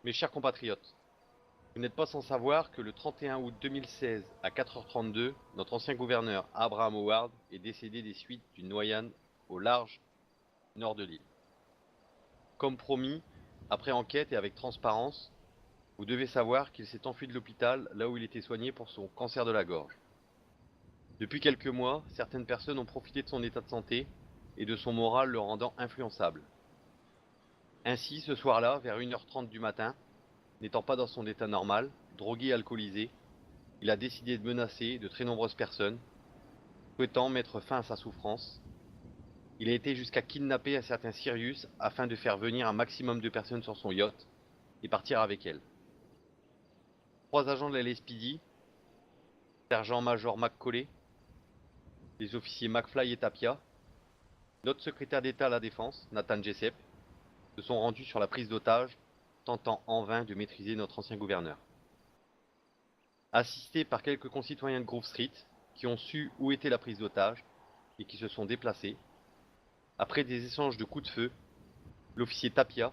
Mes chers compatriotes, vous n'êtes pas sans savoir que le 31 août 2016 à 4h32, notre ancien gouverneur Abraham Howard est décédé des suites d'une noyade au large nord de l'île. Comme promis, après enquête et avec transparence, vous devez savoir qu'il s'est enfui de l'hôpital là où il était soigné pour son cancer de la gorge. Depuis quelques mois, certaines personnes ont profité de son état de santé et de son moral le rendant influençable. Ainsi, ce soir-là, vers 1h30 du matin, n'étant pas dans son état normal, drogué et alcoolisé, il a décidé de menacer de très nombreuses personnes, souhaitant mettre fin à sa souffrance. Il a été jusqu'à kidnapper un certain Sirius afin de faire venir un maximum de personnes sur son yacht et partir avec elles. Trois agents de la LSPD, sergent-major McCauley, les officiers McFly et Tapia, notre secrétaire d'État à la Défense, Nathan Jessup, se sont rendus sur la prise d'otage, tentant en vain de maîtriser notre ancien gouverneur. Assistés par quelques concitoyens de Grove Street, qui ont su où était la prise d'otage et qui se sont déplacés, après des échanges de coups de feu, l'officier Tapia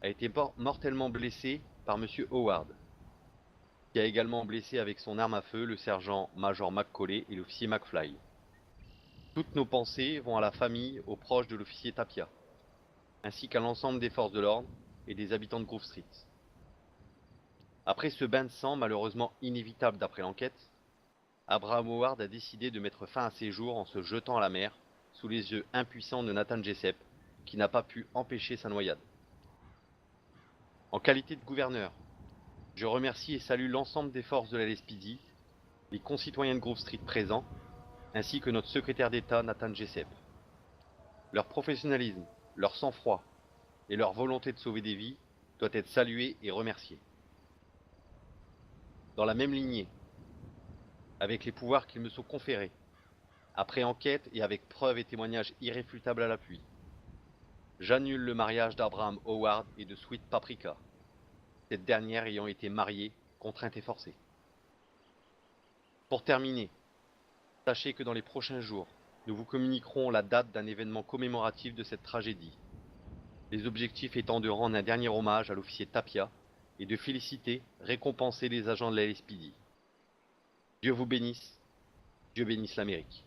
a été mortellement blessé par Monsieur Howard, qui a également blessé avec son arme à feu le sergent-major McCauley et l'officier McFly. Toutes nos pensées vont à la famille, aux proches de l'officier Tapia, ainsi qu'à l'ensemble des forces de l'ordre et des habitants de Grove Street. Après ce bain de sang malheureusement inévitable d'après l'enquête, Abraham Howard a décidé de mettre fin à ses jours en se jetant à la mer, sous les yeux impuissants de Nathan Jessup, qui n'a pas pu empêcher sa noyade. En qualité de gouverneur, je remercie et salue l'ensemble des forces de la LSPD, les concitoyens de Grove Street présents, ainsi que notre secrétaire d'État Nathan Jessup. Leur professionnalisme, leur sang-froid et leur volonté de sauver des vies doit être salué et remercié. Dans la même lignée, avec les pouvoirs qui me sont conférés, après enquête et avec preuves et témoignages irréfutables à l'appui, j'annule le mariage d'Abraham Howard et de Sweet Paprika, cette dernière ayant été mariée, contrainte et forcée. Pour terminer, sachez que dans les prochains jours, nous vous communiquerons la date d'un événement commémoratif de cette tragédie, les objectifs étant de rendre un dernier hommage à l'officier Tapia et de féliciter, récompenser les agents de la LSPD. Dieu vous bénisse, Dieu bénisse l'Amérique.